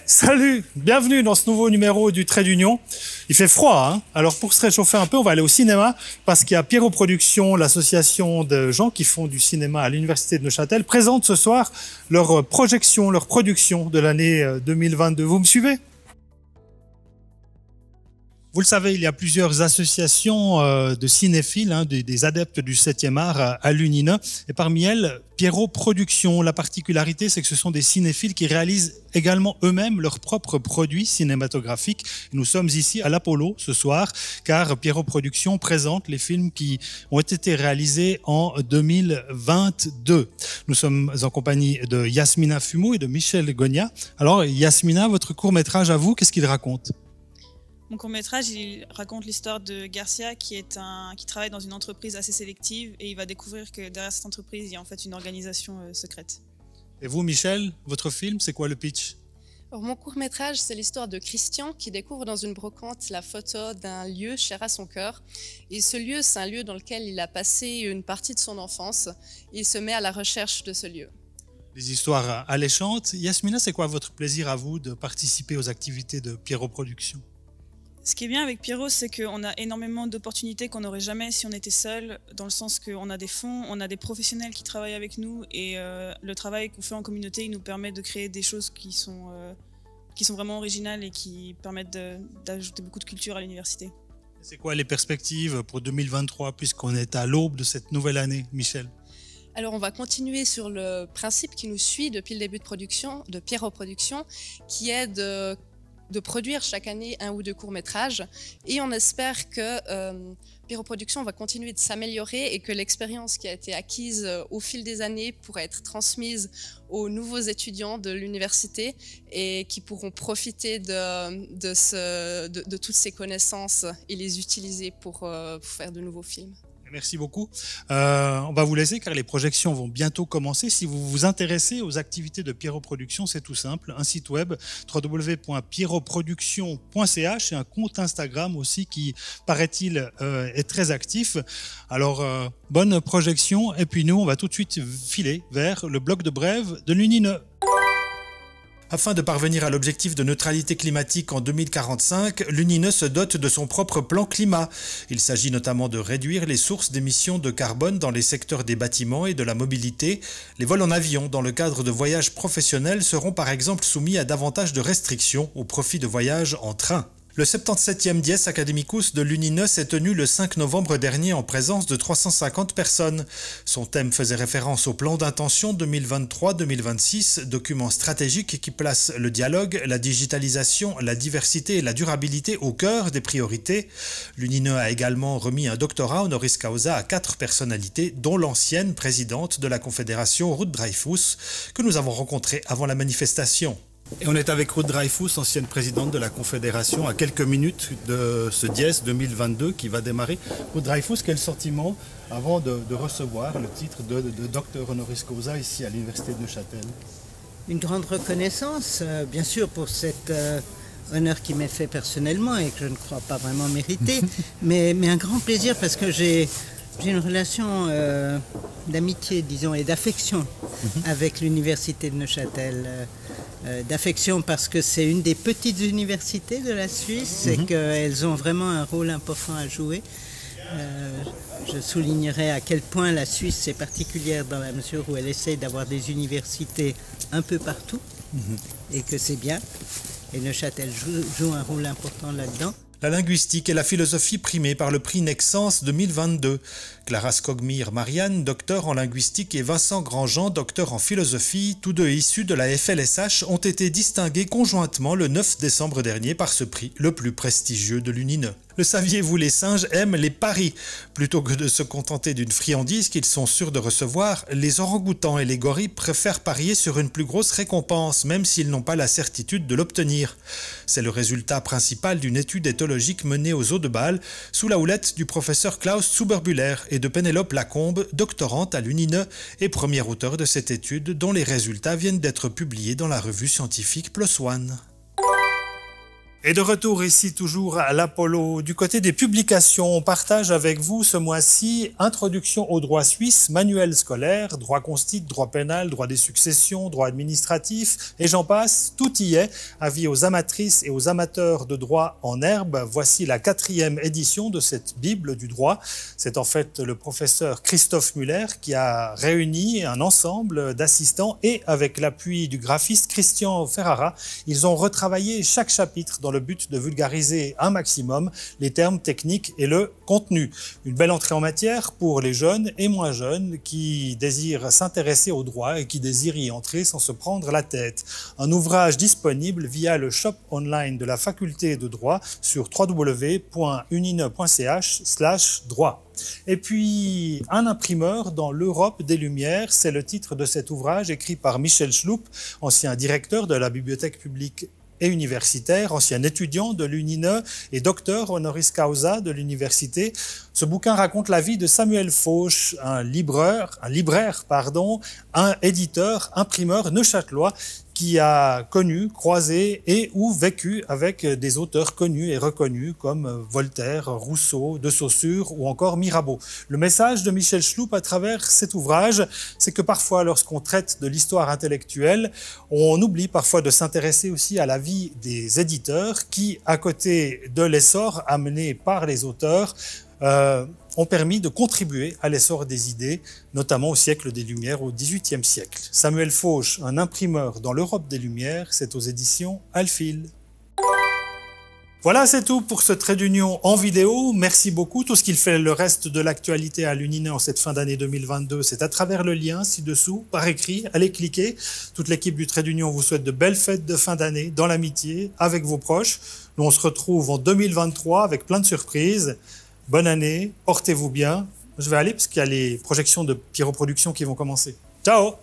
Salut, bienvenue dans ce nouveau numéro du Trait d'Union. Il fait froid, hein. Alors pour se réchauffer un peu, on va aller au cinéma parce qu'il y a Pierrot Productions, l'association de gens qui font du cinéma à l'université de Neuchâtel, présente ce soir leur projection, leur production de l'année 2022. Vous me suivez ? Vous le savez, il y a plusieurs associations de cinéphiles, des adeptes du 7e art à l'UNINE. Et parmi elles, Pierrot Productions. La particularité, c'est que ce sont des cinéphiles qui réalisent également eux-mêmes leurs propres produits cinématographiques. Nous sommes ici à l'Apollo ce soir, car Pierrot Productions présente les films qui ont été réalisés en 2022. Nous sommes en compagnie de Yasmina Fumo et de Michel Gonia. Alors, Yasmina, votre court-métrage à vous, qu'est-ce qu'il raconte ? Mon court-métrage, il raconte l'histoire de Garcia qui travaille dans une entreprise assez sélective et il va découvrir que derrière cette entreprise, il y a en fait une organisation secrète. Et vous, Michel, votre film, c'est quoi le pitch ? Alors, mon court-métrage, c'est l'histoire de Christian qui découvre dans une brocante la photo d'un lieu cher à son cœur. Et ce lieu, c'est un lieu dans lequel il a passé une partie de son enfance. Il se met à la recherche de ce lieu. Des histoires alléchantes. Yasmina, c'est quoi votre plaisir à vous de participer aux activités de Pierrot Productions ? Ce qui est bien avec Pierrot, c'est qu'on a énormément d'opportunités qu'on n'aurait jamais si on était seul, dans le sens qu'on a des fonds, on a des professionnels qui travaillent avec nous et le travail qu'on fait en communauté, il nous permet de créer des choses qui sont vraiment originales et qui permettent d'ajouter beaucoup de culture à l'université. C'est quoi les perspectives pour 2023 puisqu'on est à l'aube de cette nouvelle année, Michel ? Alors on va continuer sur le principe qui nous suit depuis le début de production, de Pierrot Productions, qui est de produire chaque année un ou deux courts-métrages et on espère que Pierrot Productions va continuer de s'améliorer et que l'expérience qui a été acquise au fil des années pourra être transmise aux nouveaux étudiants de l'université et qui pourront profiter de toutes ces connaissances et les utiliser pour faire de nouveaux films. Merci beaucoup. On va vous laisser car les projections vont bientôt commencer. Si vous vous intéressez aux activités de Pierrot Productions, c'est tout simple. Un site web, www.pierrotproduction.ch et un compte Instagram aussi qui, paraît-il, est très actif. Alors, bonne projection. Et puis nous, on va tout de suite filer vers le bloc de brève de l'UNINE. Afin de parvenir à l'objectif de neutralité climatique en 2045, l'UNINE se dote de son propre plan climat. Il s'agit notamment de réduire les sources d'émissions de carbone dans les secteurs des bâtiments et de la mobilité. Les vols en avion dans le cadre de voyages professionnels seront par exemple soumis à davantage de restrictions au profit de voyages en train. Le 77e Dies Academicus de l'UNINE s'est tenu le 5 novembre dernier en présence de 350 personnes. Son thème faisait référence au plan d'intention 2023-2026, document stratégique qui place le dialogue, la digitalisation, la diversité et la durabilité au cœur des priorités. L'UNINE a également remis un doctorat honoris causa à 4 personnalités, dont l'ancienne présidente de la Confédération Ruth Dreyfus, que nous avons rencontrée avant la manifestation. Et on est avec Ruth Dreyfus, ancienne présidente de la Confédération, à quelques minutes de ce Dies 2022 qui va démarrer. Ruth Dreyfus, quel sentiment avant de recevoir le titre de docteur honoris causa ici à l'Université de Neuchâtel ? Une grande reconnaissance, bien sûr, pour cet honneur qui m'est fait personnellement et que je ne crois pas vraiment mériter, mais un grand plaisir parce que j'ai une relation d'amitié, disons, et d'affection avec l'Université de Neuchâtel. D'affection parce que c'est une des petites universités de la Suisse et qu'elles ont vraiment un rôle important à jouer. Je soulignerai à quel point la Suisse est particulière dans la mesure où elle essaie d'avoir des universités un peu partout et que c'est bien. Et Neuchâtel joue un rôle important là-dedans. La linguistique et la philosophie primées par le prix Nexence 2022. Clara Skogmir-Marianne, docteur en linguistique, et Vincent Grandjean, docteur en philosophie, tous deux issus de la FLSH, ont été distingués conjointement le 9 décembre dernier par ce prix, le plus prestigieux de l'UNINE. Le saviez-vous, les singes aiment les paris. Plutôt que de se contenter d'une friandise qu'ils sont sûrs de recevoir, les orang-outans et les gorilles préfèrent parier sur une plus grosse récompense, même s'ils n'ont pas la certitude de l'obtenir. C'est le résultat principal d'une étude éthologique menée aux Eaux de Bâle, sous la houlette du professeur Klaus Zuberbuehler et de Pénélope Lacombe, doctorante à l'UNINE et premier auteur de cette étude, dont les résultats viennent d'être publiés dans la revue scientifique PLOS ONE. Et de retour ici, toujours à l'Apollo, du côté des publications, on partage avec vous ce mois-ci Introduction au droit suisse, manuel scolaire, droit constique, droit pénal, droit des successions, droit administratif, et j'en passe, tout y est. Avis aux amatrices et aux amateurs de droit en herbe, voici la 4e édition de cette Bible du droit. C'est en fait le professeur Christophe Muller qui a réuni un ensemble d'assistants et avec l'appui du graphiste Christian Ferrara, ils ont retravaillé chaque chapitre dans le but de vulgariser un maximum les termes techniques et le contenu. Une belle entrée en matière pour les jeunes et moins jeunes qui désirent s'intéresser au droit et qui désirent y entrer sans se prendre la tête. Un ouvrage disponible via le shop online de la faculté de droit sur www.unine.ch/droit. Et puis, un imprimeur dans l'Europe des Lumières, c'est le titre de cet ouvrage écrit par Michel Schloup, ancien directeur de la bibliothèque publique et universitaire, ancien étudiant de l'UNINE et docteur honoris causa de l'université. Ce bouquin raconte la vie de Samuel Fauche, un libraire, un éditeur, imprimeur neuchâtelois qui a connu, croisé et ou vécu avec des auteurs connus et reconnus comme Voltaire, Rousseau, De Saussure ou encore Mirabeau. Le message de Michel Schloup à travers cet ouvrage, c'est que parfois lorsqu'on traite de l'histoire intellectuelle, on oublie parfois de s'intéresser aussi à la vie des éditeurs qui, à côté de l'essor amené par les auteurs, ont permis de contribuer à l'essor des idées, notamment au siècle des Lumières, au XVIIIe siècle. Samuel Fauche, un imprimeur dans l'Europe des Lumières, c'est aux éditions Alphil. Voilà, c'est tout pour ce trait d'union en vidéo. Merci beaucoup. Tout ce qu'il fait le reste de l'actualité à l'UNINE en cette fin d'année 2022, c'est à travers le lien ci-dessous, par écrit. Allez cliquer. Toute l'équipe du trait d'union vous souhaite de belles fêtes de fin d'année dans l'amitié, avec vos proches. Nous, on se retrouve en 2023 avec plein de surprises. Bonne année, portez-vous bien. Je vais aller parce qu'il y a les projections de Pierrot Productions qui vont commencer. Ciao!